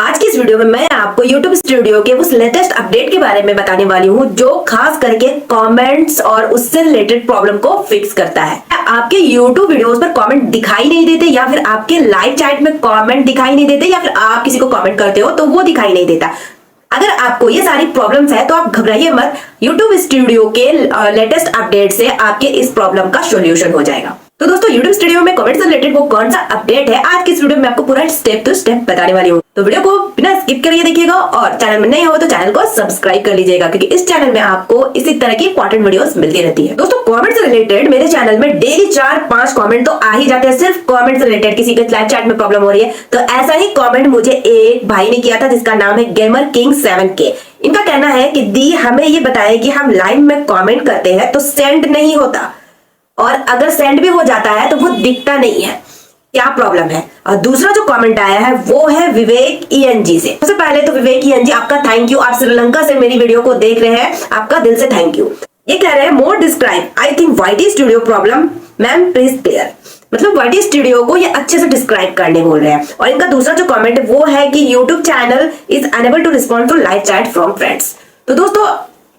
आज की इस वीडियो में मैं आपको YouTube स्टूडियो के उस लेटेस्ट अपडेट के बारे में बताने वाली हूँ जो खास करके कमेंट्स और उससे रिलेटेड प्रॉब्लम को फिक्स करता है। आपके YouTube वीडियोस पर कमेंट दिखाई नहीं देते या फिर आपके लाइव चैट में कमेंट दिखाई नहीं देते या फिर आप किसी को कमेंट करते हो तो वो दिखाई नहीं देता। अगर आपको ये सारी प्रॉब्लम्स है तो आप घबराइए मत, YouTube स्टूडियो के लेटेस्ट अपडेट से आपके इस प्रॉब्लम का सॉल्यूशन हो जाएगा। तो दोस्तों YouTube स्टूडियो में कमेंट से रिलेटेड वो कौन सा अपडेट है आज की इस वीडियो में आपको पूरा स्टेप टू स्टेप बताने वाली हूँ। तो वीडियो को बिना स्किप करिए देखिएगा और चैनल में नहीं हो तो चैनल को सब्सक्राइब कर लीजिएगा क्योंकि इस चैनल में आपको इसी तरह की इंपॉर्टेंट वीडियोस मिलती रहती है। दोस्तों कमेंट से रिलेटेड मेरे चैनल में डेली 4-5 कमेंट तो आ ही जाते हैं सिर्फ कमेंट से रिलेटेड। किसी के लाइव चैट में प्रॉब्लम हो रही है तो ऐसा ही कमेंट मुझे एक भाई ने किया था जिसका नाम है गेमर किंग 7K। इनका कहना है कि दी हमें ये बताए कि हम लाइव में कमेंट करते हैं तो सेंड नहीं होता और अगर सेंड भी हो जाता है तो वो दिखता नहीं है, क्या प्रॉब्लम है। और दूसरा जो कमेंट आया है वो है विवेक ENG से। सबसे पहले तो विवेक ENG आपका थैंक यू, आप श्रीलंका से मेरी वीडियो को देख रहे हैं, आपका दिल से थैंक यू। ये कह रहे हैं more describe I think YT studio problem ma'am please clear, मतलब YT स्टूडियो को ये अच्छे से डिस्क्राइब करने बोल रहे हैं। और इनका दूसरा जो कमेंट है वो है कि YouTube channel is unable to respond to live chat from friends. तो दोस्तों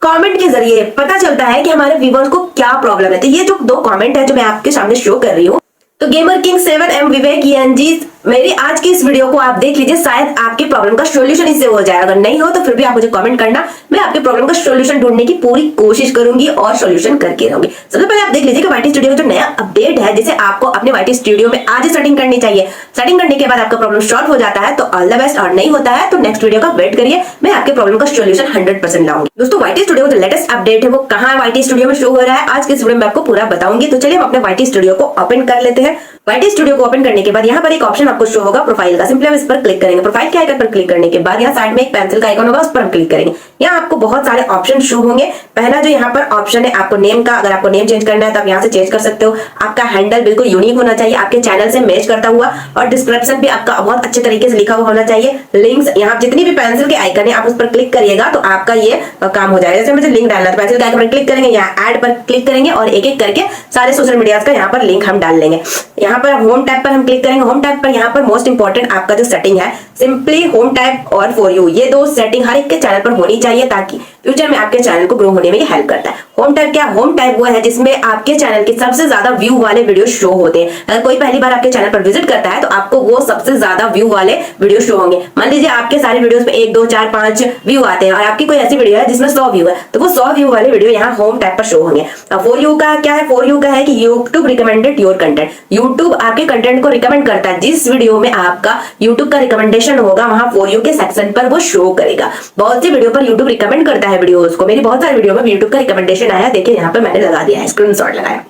कमेंट के जरिए पता चलता है कि हमारे व्यूअर्स को क्या प्रॉब्लम है। तो ये जो 2 कमेंट है जो मैं आपके सामने शो कर रही हूँ, तो गेमर किंग 7M विवेक ENG मेरी आज की इस वीडियो को आप देख लीजिए, शायद आपकी प्रॉब्लम का सॉल्यूशन इससे हो जाए। अगर नहीं हो तो फिर भी आप मुझे कमेंट करना, मैं आपके प्रॉब्लम का सॉल्यूशन ढूंढने की पूरी कोशिश करूंगी और सॉल्यूशन करके रहूंगी। सबसे पहले आप देख लीजिए कि YT स्टूडियो का जो नया अपडेट है जिसे आपको अपने YT स्टूडियो में आज ही सेटिंग करनी चाहिए। सेटिंग करने के बाद आपका प्रॉब्लम सॉल्व हो जाता है तो ऑल द बेस्ट, और नहीं होता है तो नेक्स्ट वीडियो का वेट करिए, मैं आपके प्रॉब्लम का सॉल्यूशन 100% लाऊंगी। दोस्तों YT स्टूडियो का जो लेटेस्ट अपडेट है वो कहाँ YT स्टूडियो में शो हो रहा है आज के इस वीडियो में आपको पूरा बताऊंगी। तो चलिए हम अपने YT स्टूडियो को ओपन कर लेते हैं। YT स्टूडियो को ओपन करने के बाद यहाँ पर एक ऑप्शन आपको शो होगा प्रोफाइल का, सिंपली हम इस पर क्लिक करेंगे। प्रोफाइल के आइकन पर क्लिक करने के बाद यहाँ साइड में एक पेंसिल का आइकन होगा, उस पर हम क्लिक करेंगे। यहाँ आपको बहुत सारे ऑप्शन शो होंगे। पहला जो यहाँ पर ऑप्शन है आपको नेम का, अगर आपको नेम चेंज करना है तो आप यहाँ से चेंज कर सकते हो। आपका हैंडल बिल्कुल यूनिक होना चाहिए, आपके चैनल से मैच करता हुआ, और डिस्क्रिप्शन भी आपका बहुत अच्छे तरीके से लिखा हुआ होना चाहिए। लिंक्स यहाँ जितनी भी पेंसिल के आइकन है आप उस पर क्लिक करिएगा तो आपका ये काम हो जाएगा। जैसे मुझे लिंक डालना है तो पेंसिल के आइकन पर क्लिक करेंगे, यहाँ ऐड पर क्लिक करेंगे और एक एक करके सारे सोशल मीडिया का यहाँ पर लिंक हम डाल लेंगे। यहाँ पर होम टैब पर हम क्लिक करेंगे। होम टैब पर यहाँ पर मोस्ट इंपॉर्टेंट आपका जो सेटिंग है सिंपली होम टैब और फॉर यू, ये 2 सेटिंग हर एक के चैनल पर होनी चाहिए ताकि फ्यूचर में आपके चैनल को ग्रो होने में ये हेल्प करता है। होम टैब क्या? होम टैब वो है जिसमें आपके चैनल के सबसे ज्यादा व्यू वाले वीडियो शो होते हैं। अगर कोई पहली बार आपके चैनल पर विजिट करता है तो आपको वो सबसे ज्यादा व्यू वाले वीडियो शो होंगे। मान लीजिए आपके सारे वीडियोस में 1, 2, 4, 5 व्यू आते हैं और आपकी कोई ऐसी वीडियो है जिसमें 100 व्यू है तो वो 100 व्यू वाले वीडियो यहाँ होम टैब पर शो होंगे। फॉर यू का क्या है? फॉर यू का है कि YouTube recommended your content, YouTube आपके कंटेंट को रिकमेंड करता है। जिस वीडियो में आपका यूट्यूब का रिकमेंडेशन होगा वहां फॉर यू के सेक्शन पर वो शो करेगा। बहुत सी वीडियो पर यूट्यूब रिकमेंड करता है वीडियोस को, मेरी बहुत सारी वीडियो में यूट्यूब का रिकमेंडेशन आया, देखिए यहाँ पर मैंने लगा दिया है, स्क्रीनशॉट लगाया।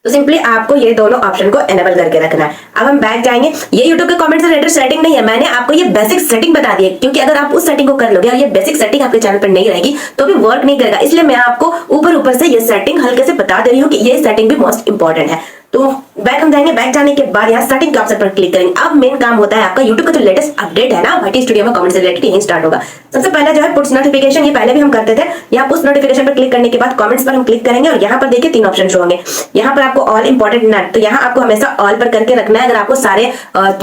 तो सिंपली आपको ये दोनों ऑप्शन को एनेबल करके रखना है। अब हम बैक जाएंगे। ये YouTube के कमेंट से रिलेटेड सेटिंग नहीं है, मैंने आपको ये बेसिक सेटिंग बता दी है क्योंकि अगर आप उस सेटिंग को कर लोगे और ये बेसिक सेटिंग आपके चैनल पर नहीं रहेगी तो भी वर्क नहीं करेगा, इसलिए मैं आपको ऊपर से ये सेटिंग हल्के से बता दे रही हूँ कि ये सेटिंग भी मोस्ट इंपॉर्टेंट है। तो बैक हम जाएंगे। बैक जाने के बाद यहाँ सेटिंग के ऑप्शन पर क्लिक करेंगे। अब मेन काम होता है आपका YouTube का जो लेटेस्ट अपडेट है ना YT स्टूडियो में कमेंट से रिलेटेड यही स्टार्ट होगा। सबसे पहले जो है पुश नोटिफिकेशन, ये पहले भी हम करते थे। यहाँ पुश नोटिफिकेशन पर क्लिक करने के बाद कमेंट्स पर हम क्लिक करेंगे और यहाँ पर देखिए 3 ऑप्शन शो होंगे। यहाँ पर आपको ऑल इंपॉर्टेंट नट, तो यहाँ आपको हमेशा ऑल पर करके रखना है अगर आपको सारे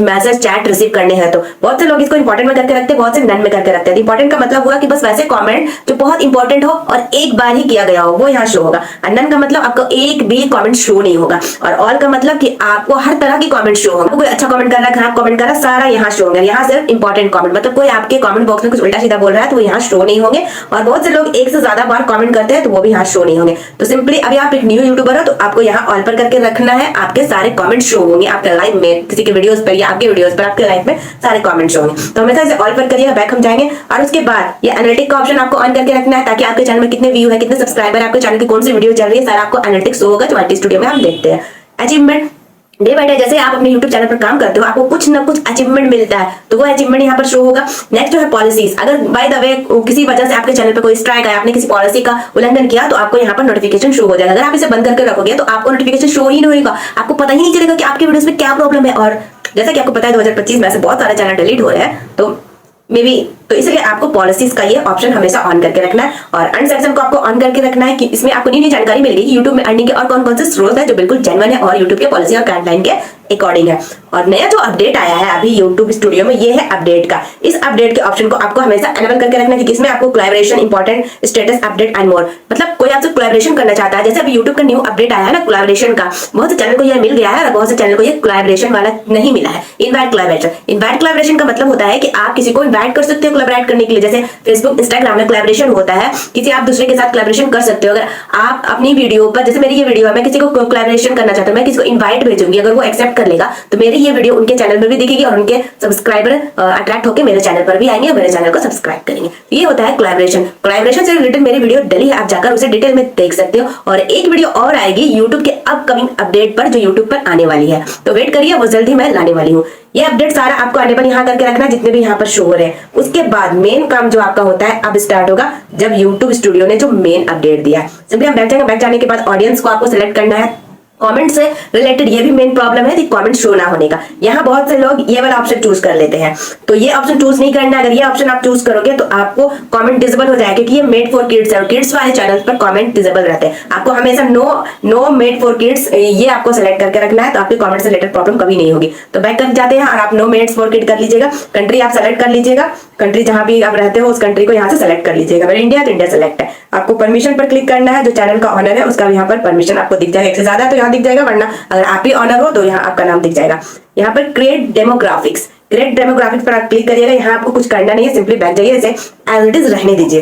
मैसेज चैट रिसीव करने हैं तो। बहुत से लोग इसको इंपॉर्टेंट में करके रखते हैं, बहुत से नन में करके रखते हैं। इंपॉर्टेंट का मतलब हुआ कि बस वैसे कमेंट जो बहुत इंपॉर्टेंट हो और एक बार ही किया गया हो वो यहाँ शो होगा। नन का मतलब आपको एक भी कमेंट शो नहीं होगा, और ऑल का मतलब कि आपको हर तरह की कमेंट शो होगा। कोई अच्छा कमेंट कर रहा है, खराब कमेंट कर रहा है, सारा यहाँ शो होगा। यहाँ सिर्फ इंपॉर्टेंट कमेंट, मतलब कोई आपके कमेंट बॉक्स में कुछ उल्टा सीधा बोल रहा है तो वो यहाँ शो नहीं होंगे। और बहुत से लोग एक से ज्यादा बार कमेंट करते हैं तो वो भी यहाँ शो नहीं होंगे। तो सिंपली अभी आप एक न्यू यूट्यूबर हो तो आपको यहाँ ऑल पर करके रखना है, आपके सारे कमेंट शो होंगे आपके लाइव में, किसी के वीडियोस पर या आपके वीडियोस पर आपके लाइव में सारे कमेंट शो होंगे। तो हमेशा इसे ऑल पर करिएगा। बैक हम जाएंगे और उसके बाद ये एनालिटिक का ऑप्शन आपको ऑन करके रखना है ताकि आपके चैनल में कितने व्यू है, कितने सब्सक्राइबर, आपके चैनल की कौन सी वीडियो चल रही है, सारा आपको एनालिटिक्स शो होगा जो YT स्टूडियो में हम देखते हैं। अचीवमेंट डे बाय डे जैसे आप अपने YouTube चैनल पर काम करते हो आपको कुछ ना कुछ अचीवमेंट मिलता है तो वो अचीवमेंट यहाँ पर शो होगा। नेक्स्ट जो है पॉलिसीज, अगर बाय द वे किसी वजह से आपके चैनल पर कोई स्ट्राइक आया, आपने किसी पॉलिसी का उल्लंघन किया तो आपको यहाँ पर नोटिफिकेशन शो हो जाएगा। अगर आप इसे बंद करके रखोगे तो आपको नोटिफिकेशन शो ही नहीं होगा, आपको पता ही नहीं चलेगा कि आपके वीडियोस में क्या प्रॉब्लम है। और जैसा कि आपको पता है 2025 में से बहुत सारे चैनल डिलीट हो रहे हैं तो मे बी, तो इसलिए आपको पॉलिसीज का ये ऑप्शन हमेशा ऑन करके रखना है। और अर्न सेक्शन को आपको ऑन करके रखना है कि इसमें आपको नई नई जानकारी मिलेगी कि यूट्यूब में अर्निंग के और कौन कौन से स्रोत है जो बिल्कुल जेन्युइन है और यूट्यूब के पॉलिसी और गाइडलाइन के अकॉर्डिंग है। और नया जो अपडेट आया है अभी YouTube स्टूडियो में, ये है अपडेट का। इस अपडेट के ऑप्शन को आपको हमेशा एनेबल करके रखना है, इसमें आपको collaboration, important status update and more, मतलब कोई आपसे कोलैबोरेशन करना चाहता है, जैसे अभी YouTube का न्यू अपडेट आया है ना कोलैबोरेशन का, बहुत से चैनल को यह मिल गया है और बहुत से चैनल को ये कोलैबोरेशन वाला नहीं मिला है। इनवाइट कोलैबोरेशन का मतलब होता है कि आप किसी को इनवाइट कर सकते हो कोलैबोरेट करने के लिए, जैसे फेसबुक, इंस्टाग्राम में कोलैबोरेशन होता है, किसी आप दूसरे के साथ कोलैबोरेशन कर सकते हो। अगर आप अपनी वीडियो पर, जैसे मेरी ये वीडियो है, मैं किसी को कोलैबोरेशन करना चाहता हूं, मैं किसी को इनवाइट भेजूंगी, अगर वो एक्सेप्ट कर लेगा तो मेरी ये वीडियो उनके चैनल पर भी दिखेगी और उनके सब्सक्राइबर अट्रैक्ट होकर मेरे चैनल पर भी आएंगे और मेरे चैनल को सब्सक्राइब करेंगे। ये होता है कोलैबोरेशन से रिलेटेड मेरी वीडियो डली है, आप जाकर उसे डिटेल में देख सकते हो। और एक वीडियो और आएगी यूट्यूब के अपकमिंग अपडेट पर, जो यूट्यूब पर आने वाली है, तो वेट करिए, वो जल्दी मैं लाने वाली हूँ। ये अपडेट सारा आपको एनेबल यहाँ करके रखना, जितने भी यहाँ पर शो हो रहे हैं। उसके बाद मेन काम जो आपका होता है अब स्टार्ट होगा, जब YouTube स्टूडियो ने जो मेन अपडेट दिया है। सिंपली हम बैठ जाएंगे, बैठ जाने के बाद ऑडियंस को आपको सिलेक्ट करना है। कमेंट से रिलेटेड ये भी मेन प्रॉब्लम है कि कमेंट शो ना होने का। यहाँ बहुत से लोग ये वाला ऑप्शन चूज कर लेते हैं, तो ये ऑप्शन चूज नहीं करना है। अगर ये ऑप्शन आप चूज करोगे तो आपको कमेंट डिसेबल हो जाएगा, क्योंकि ये मेड फॉर किड्स है और किड्स वाले चैनल पर कमेंट डिसेबल रहते हैं। आपको हमेशा नो मेड फॉर किड्स ये आपको सेलेक्ट करके रखना है, तो आपके कमेंट से रिलेटेड प्रॉब्लम कभी नहीं होगी। तो बैक कर जाते हैं और आप नो मेड फॉर किड कर लीजिएगा। कंट्री आप सेलेक्ट कर लीजिएगा, कंट्री जहां भी आप रहते हो उस कंट्री को यहाँ से सेलेक्ट कर लीजिएगा। अगर इंडिया तो इंडिया सेलेक्ट है। आपको परमिशन पर क्लिक करना है, जो चैनल का ऑनर है उसका यहाँ पर परमिशन आपको दिख जाएगा, एक से ज्यादा तो यहाँ दिख जाएगा, वरना अगर आप ही ऑनर हो तो यहाँ आपका नाम दिख जाएगा। यहाँ पर क्रिएट डेमोग्राफिक्स पर आप क्लिक करिएगा। यहाँ आपको कुछ करना नहीं है, सिंपली बैठ जाइए, इसे एज इट इज रहने दीजिए।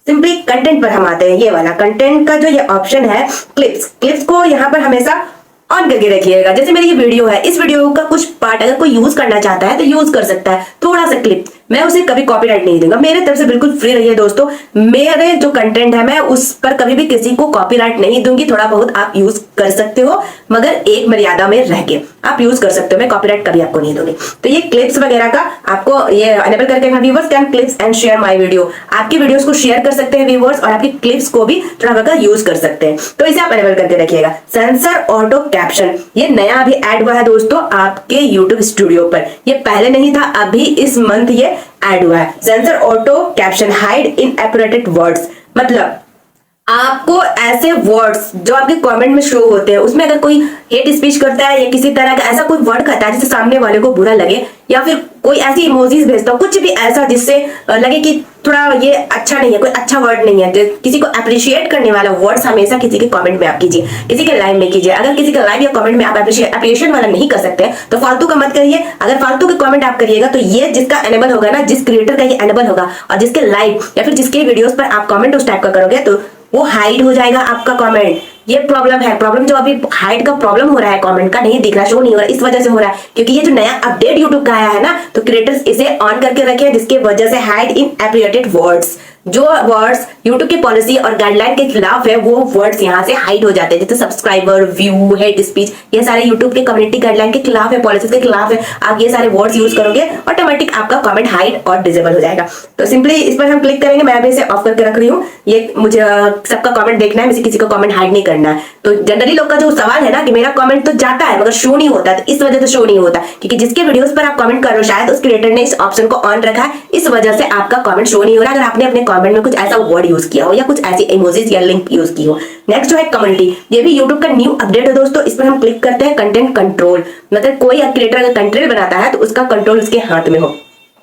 सिंपली कंटेंट पर हम आते हैं। ये वाला कंटेंट का जो ये ऑप्शन है, क्लिप्स को यहाँ पर हमेशा ऑन करके रखिएगा। जैसे मेरी ये वीडियो है, इस वीडियो का कुछ पार्ट अगर कोई यूज करना चाहता है तो यूज कर सकता है, थोड़ा सा क्लिप, मैं उसे कभी कॉपीराइट नहीं दूंगा। मेरे तरफ से बिल्कुल फ्री रहिए दोस्तों, मेरे जो कंटेंट है मैं उस पर कभी भी किसी को कॉपीराइट नहीं दूंगी। थोड़ा बहुत आप यूज कर सकते हो, मगर एक मर्यादा में रह के आप यूज कर सकते हो, मैं कॉपीराइट कभी आपको नहीं दूंगी। तो ये क्लिप्स वगैरह का आपको ये एनेबल करके रखना। Viewers can clips and share my video, आपकी वीडियोस को शेयर कर सकते हैं व्यूअर्स, और आपकी क्लिप्स को भी थोड़ा बहुत यूज कर सकते हैं, तो इसे आप एनेबल करके रखिएगा। सेंसर ऑटो कैप्शन, ये नया अभी ऐड हुआ है दोस्तों आपके YouTube स्टूडियो पर, ये पहले नहीं था, अभी इस मंथ ये ऐड हुआ है। Sensor auto caption hide inaccurate words, मतलब आपको ऐसे वर्ड्स जो आपके कमेंट में शो होते हैं, उसमें अगर कोई हेट स्पीच करता है या किसी तरह का ऐसा कोई वर्ड कहता है जिससे सामने वाले को बुरा लगे, या फिर कोई ऐसी इमोजीज भेजता हो, कुछ भी ऐसा जिससे लगे कि थोड़ा ये अच्छा नहीं है, कोई अच्छा वर्ड नहीं है, किसी को अप्रिशिएट करने वाला वर्ड्स हमेशा किसी के कमेंट में आप कीजिए, किसी के लाइव में कीजिए। अगर किसी के लाइव या कमेंट में आप अप्रिशिएशन वाला नहीं कर सकते तो फालतू का मत करिए। अगर फालतू के कमेंट आप करिएगा तो ये जिसका एनेबल होगा ना, जिस क्रिएटर का ये एनेबल होगा, और जिसके लाइव या फिर जिसके वीडियोस पर आप कमेंट उस टाइप का करोगे तो वो हाइड हो जाएगा आपका कमेंट। ये प्रॉब्लम है, प्रॉब्लम जो अभी हाइड का प्रॉब्लम हो रहा है, कमेंट का नहीं दिख रहा, शो नहीं हो रहा, इस वजह से हो रहा है क्योंकि ये जो नया अपडेट यूट्यूब का आया है ना, तो क्रिएटर्स इसे ऑन करके रखे, जिसकी वजह से हाइड इनएप्रोप्रिएट वर्ड्स, जो वर्ड्स यूट्यूब की पॉलिसी और गाइडलाइन के खिलाफ है, वो वर्ड्स यहाँ से हाइड हो जाते हैं, जैसे सब्सक्राइबर, व्यू, हेट स्पीच, ये सारे यूट्यूब के कम्युनिटी गाइडलाइन के खिलाफ है, पॉलिसी के खिलाफ है। आप ये सारे वर्ड्स यूज करोगे, ऑटोमेटिक आपका कमेंट हाइड और डिसेबल हो जाएगा। तो सिंपली इस पर हम क्लिक करेंगे, मैं अभी इसे ऑफ करके रख रही हूँ। ये मुझे सबका कमेंट देखना है, मुझे किसी का कमेंट हाइड नहीं करना है। तो जनरली लोग का जो सवाल है ना कि मेरा कमेंट तो जाता है मगर शो नहीं होता, तो इस वजह से शो नहीं होता क्योंकि जिसके वीडियोस पर आप कमेंट कर रहे हो शायद उस क्रिएटर ने इस ऑप्शन को ऑन रखा है, इस वजह से आपका कमेंट शो नहीं हो रहा। अगर आपने अपने कमेंट में कुछ ऐसा वर्ड यूज किया हो या कुछ ऐसी इमोजीज या लिंक यूज की हो। नेक्स्ट जो है कम्युनिटी, ये भी यूट्यूब का न्यू अपडेट है दोस्तों। इस पर हम क्लिक करते हैं, कंटेंट कंट्रोल, मतलब कोई क्रिएटर अगर कंटेंट बनाता है तो उसका कंट्रोल उसके हाथ में हो।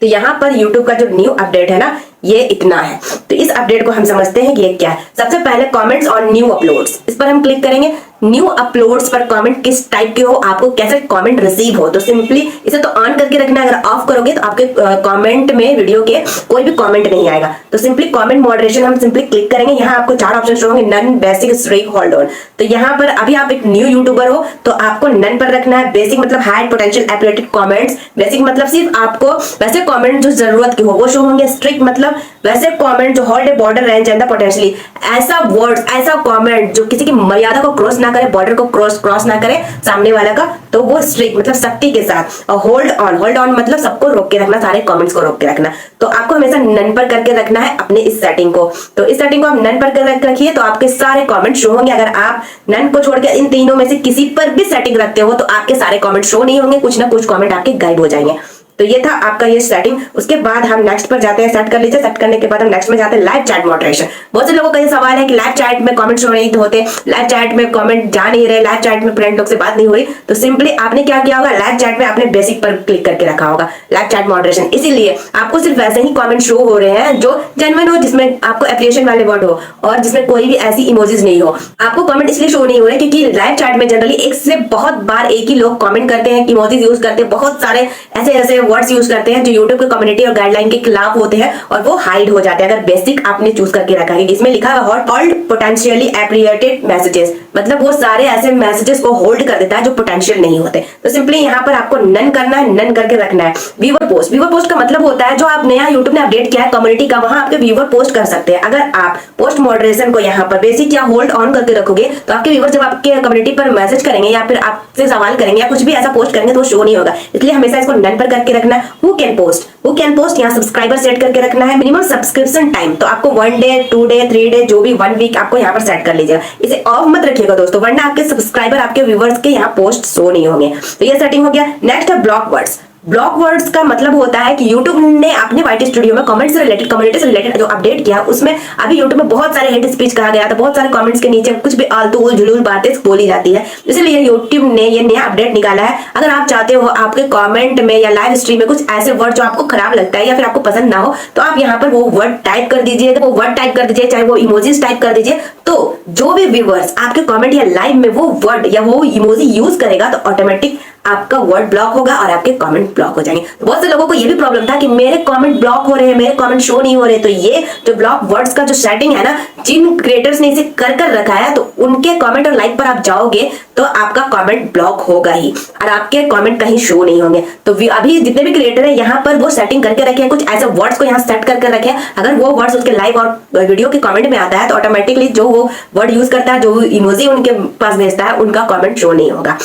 तो यहाँ पर यूट्यूब का जो न्यू अपडेट है ना, ये इतना है। तो इस अपडेट को हम समझते हैं कि ये क्या है। सबसे पहले कमेंट्स और न्यू अपलोड्स, इस पर हम क्लिक करेंगे। न्यू अपलोड्स पर कमेंट किस टाइप के हो, आपको कैसे कमेंट रिसीव हो, तो सिंपली इसे तो ऑन करके रखना है। अगर ऑफ करोगे तो आपके कमेंट में वीडियो के कोई भी कमेंट नहीं आएगा। तो सिंपली कमेंट मॉडरेशन हम सिंपली क्लिक करेंगे। यहाँ आपको 4 ऑप्शन शो होंगे, none, basic, strict, hold on. तो यहाँ पर अभी आप एक न्यू यूट्यूबर हो तो आपको नन पर रखना है। बेसिक मतलब हाइड पोटेंशियल एप्रिएटेड कमेंट्स, बेसिक मतलब सिर्फ आपको वैसे कमेंट जो जरूरत के हो वो शो होंगे। स्ट्रिक मतलब वैसे कमेंट जो hold a border range and the potentially, ऐसा वर्ड्स, ऐसा कमेंट जो किसी की मर्यादा को क्रॉस ना करे, बॉर्डर को क्रॉस ना करे सामने वाला का, तो वो स्ट्रिक मतलब सख्ती के साथ। और होल्ड ऑन मतलब सबको रोक के रखना, सारे कमेंट्स को रोक के रखना। तो आपको हमेशा नन पर करके रखना है अपने इस सेटिंग को। तो इस सेटिंग को आप नन पर कर रखिए तो आपके सारे कमेंट शो होंगे। अगर आप नन को छोड़ के इन तीनों में से किसी पर भी सेटिंग रखते हो तो आपके सारे कमेंट शो नहीं होंगे, कुछ ना कुछ कमेंट आपके गायब हो जाएंगे। तो ये था आपका ये सेटिंग। उसके बाद हम नेक्स्ट पर जाते हैं, सेट कर लीजिए। सेट करने के बाद हम नेक्स्ट में जाते हैं लाइव चैट मॉडरेशन। बहुत से लोगों का ये सवाल है कि लाइव चैट में कमेंट शो नहीं होते, लाइव चैट में कमेंट जा नहीं रहे, लाइव चैट में फ्रेंड लोग से बात नहीं हो रही। तो सिंपली आपने क्या किया होगा, लाइव चैट में आपने बेसिक पर क्लिक करके रखा होगा लाइव चैट मॉडरेशन। इसीलिए आपको सिर्फ वैसे ही कमेंट शो हो रहे हैं जो जेन्युइन हो, जिसमें आपको एप्रिसिएशन वाले वर्ड हो और जिसमें कोई भी ऐसी इमोजीज नहीं हो। आपको कमेंट इसलिए शो नहीं हो रहे क्योंकि लाइव चैट में जनरली एक से बहुत बार एक ही लोग कमेंट करते हैं, इमोजीज यूज करते हैं, बहुत सारे ऐसे ऐसे वर्ड्स यूज करते हैं जो यूट्यूब के कम्युनिटी और गाइडलाइन के खिलाफ होते हैं और वो हाइड हो जाते हैं अगर बेसिक आपने चूज करके रखा है। इसमें लिखा है होल्ड पोटेंशियली एप्रिएटेड मैसेजेस, मतलब वो सारे ऐसे मैसेजेस को होल्ड कर देता है जो पोटेंशियल नहीं होते। तो सिंपली यहाँ पर आपको नन करना है, नन करके रखना है। व्यूअर पोस्ट, व्यूअर पोस्ट का मतलब होता है जो आप नया यूट्यूब ने अपडेट किया है कम्युनिटी का, वहां आपके व्यूअर पोस्ट कर सकते हैं। अगर आप पोस्ट मॉडरेशन को यहाँ पर बेसिक या होल्ड ऑन करके रखोगे तो आपके व्यूअर जब आपके कम्युनिटी पर मैसेज करेंगे या फिर आपसे सवाल करेंगे या कुछ भी ऐसा पोस्ट करेंगे तो शो नहीं होगा। इसलिए हमेशा इसको नन पर करके रखना है। Who can post, who can post यहाँ सब्सक्राइबर सेट करके रखना है। मिनिमम सब्सक्रिप्शन टाइम तो आपको 1 डे 2 डे 3 डे जो भी 1 वीक आपको यहाँ पर सेट कर लीजिएगा। इसे ऑफ मत रखिएगा दोस्तों, वरना आपके सब्सक्राइबर आपके व्यूअर्स के यहाँ पोस्ट शो नहीं होंगे। तो ये सेटिंग हो गया। नेक्स्ट है ब्लॉक वर्ड्स। ब्लॉक वर्ड्स का मतलब होता है कि YouTube ने अपने YT स्टूडियो में कमेंट से रिलेटेड, कम्युनिटी से रिलेटेड जो अपडेट किया उसमें अभी YouTube में बहुत सारे हेट स्पीच कहा गया था, बहुत सारे कमेंट्स के नीचे कुछ भी आलतू झुलूल बातें बोली जाती है। इसलिए YouTube ने ये नया अपडेट निकाला है। अगर आप चाहते हो आपके कमेंट में या लाइव स्ट्रीम में कुछ ऐसे वर्ड जो आपको खराब लगता है या फिर आपको पसंद ना हो तो आप यहाँ पर वो वर्ड टाइप कर दीजिए, वो वर्ड टाइप कर दीजिए, चाहे वो इमोजीज टाइप कर दीजिए। तो जो भी व्यूअर्स आपके कमेंट या लाइव में वो वर्ड या वो इमोजी यूज करेगा तो ऑटोमेटिक आपका वर्ड ब्लॉक होगा और आपके कमेंट ब्लॉक हो जाएंगे। तो बहुत से लोगों को ये भी प्रॉब्लम था कि मेरे कमेंट ब्लॉक हो रहे हैं, मेरे कमेंट शो नहीं हो रहे। तो ये जो ब्लॉक वर्ड्स का जो सेटिंग है ना, जिन क्रिएटर्स ने इसे कर कर रखा है तो उनके कमेंट और लाइक पर आप जाओगे तो आपका कमेंट ब्लॉक होगा ही और आपके कमेंट कहीं शो नहीं होंगे। तो अभी जितने भी क्रिएटर है यहाँ पर वो सेटिंग करके रखे हैं, कुछ ऐसे वर्ड्स को यहाँ सेट करके रखे हैं। अगर वो वर्ड्स उसके लाइव और वीडियो के कमेंट में आता है तो ऑटोमेटिकली जो वो वर्ड यूज करता है, जो इमोजी उनके पास भेजता है, उनका कमेंट शो नहीं होगा।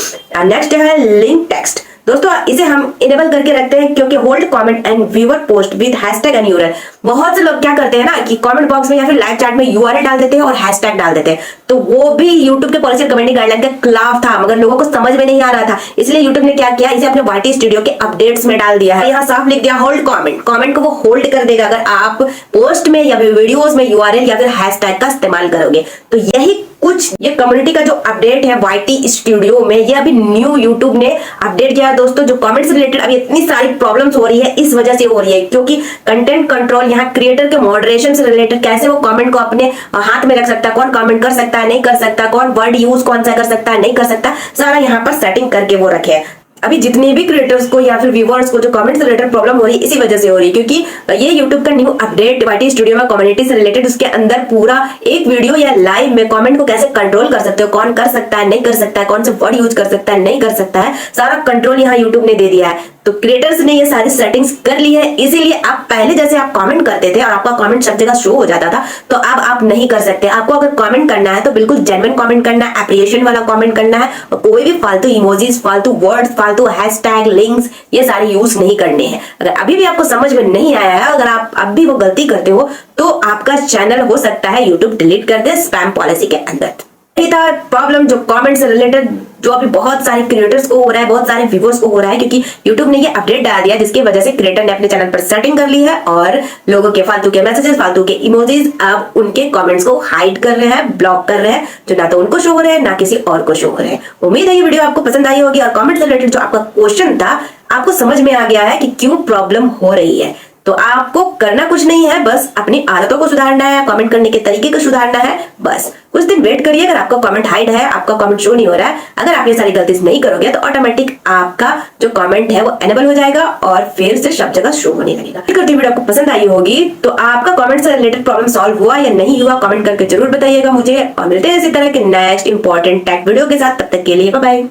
नेक्स्ट है लिंक टेक्स्ट। दोस्तों इसे हम इनेबल करके रखते हैं क्योंकि hold comment and viewer post with hashtag and URL. बहुत से लोग क्या करते हैं ना कि कमेंट बॉक्स में या फिर लाइव चैट में यूआरएल डाल देते हैं और हैशटैग डाल देते हैं। तो वो भी यूट्यूब के पॉलिसी कम्युनिटी गाइडलाइन के खिलाफ था, मगर लोगों को समझ में नहीं आ रहा था। इसलिए यूट्यूब ने क्या किया, इसे अपने YT स्टूडियो के अपडेट्स में डाल दिया है। यहाँ साफ लिख दिया होल्ड कमेंट, कमेंट को वो होल्ड कर देगा अगर आप पोस्ट में या वीडियोस में यूआरएल या फिर हैशटैग का इस्तेमाल करोगे। तो यही कुछ ये कम्युनिटी का जो अपडेट है YT स्टूडियो में, ये अभी न्यू यूट्यूब ने अपडेट किया है दोस्तों। जो कमेंट से रिलेटेड अभी इतनी सारी प्रॉब्लम्स हो रही है इस वजह से हो रही है क्योंकि कंटेंट कंट्रोल यहाँ क्रिएटर के मॉडरेशन से रिलेटेड, कैसे वो कमेंट को अपने हाथ में रख सकता है, कौन कमेंट कर सकता है नहीं कर सकता, कौन वर्ड यूज कौन सा कर सकता है नहीं कर सकता, सारा यहाँ पर सेटिंग करके वो रखे है। अभी जितने भी क्रिएटर्स को या फिर व्यूअर्स को जो कमेंट से रिलेटेड प्रॉब्लम हो रही है इसी वजह से हो रही है क्योंकि ये यूट्यूब का न्यू अपडेट YT स्टूडियो में कम्युनिटी से रिलेटेड, उसके अंदर पूरा एक वीडियो या लाइव में कमेंट को कैसे कंट्रोल कर सकते हो, कौन कर सकता है नहीं कर सकता है, कौन से वर्ड यूज कर सकता है नहीं कर सकता है, सारा कंट्रोल यहाँ यूट्यूब ने दे दिया है। तो क्रिएटर्स ने ये सारी सेटिंग्स कर ली है। इसीलिए आप पहले जैसे आप कमेंट करते थे और आपका कमेंट सब जगह शो हो जाता था तो अब आप नहीं कर सकते। आपको अगर कमेंट करना है तो बिल्कुल जेन्युइन कमेंट करना है, एप्रिसिएशन वाला कमेंट करना है और कोई भी फालतू इमोजीज, फालतू वर्ड्स, फालतू हैशटैग, लिंक्स ये सारे यूज नहीं करने हैं। अगर अभी भी आपको समझ में नहीं आया है, अगर आप अब भी वो गलती करते हो तो आपका चैनल हो सकता है यूट्यूब डिलीट कर दे स्पैम पॉलिसी के अंदर। यही था प्रॉब्लम जो कमेंट से रिलेटेड, जो अभी बहुत सारे क्रिएटर्स को हो रहा है, बहुत सारे व्यूअर्स को हो रहा है क्योंकि यूट्यूब ने ये अपडेट डाल दिया जिसकी वजह से क्रिएटर ने अपने चैनल पर सेटिंग कर ली है और लोगों के फालतू के मैसेजेस, फालतू के इमोजीज अब उनके कमेंट्स को हाइड कर रहे हैं, ब्लॉक कर रहे हैं, जो ना तो उनको शो हो रहे हैं ना किसी और को शो हो रहे हैं। उम्मीद है ये वीडियो आपको पसंद आई होगी और कमेंट से रिलेटेड जो आपका क्वेश्चन था आपको समझ में आ गया है कि क्यों प्रॉब्लम हो रही है। तो आपको करना कुछ नहीं है, बस अपनी आदतों को सुधारना है, कमेंट करने के तरीके को सुधारना है। बस कुछ दिन वेट करिए। अगर आपका कमेंट हाइड है, आपका कमेंट शो नहीं हो रहा है, अगर आप ये सारी गलती नहीं करोगे तो ऑटोमेटिक आपका जो कमेंट है वो एनेबल हो जाएगा और फिर से सब जगह शो होने लगेगा। करती वीडियो आपको पसंद आई होगी तो आपका कमेंट से रिलेटेड प्रॉब्लम सॉल्व हुआ या नहीं हुआ कमेंट करके जरूर बताइएगा मुझे और मिलते हैं इसी तरह के नेक्स्ट इंपॉर्टेंट टेक वीडियो के साथ। तब तक के लिए बाय बाय।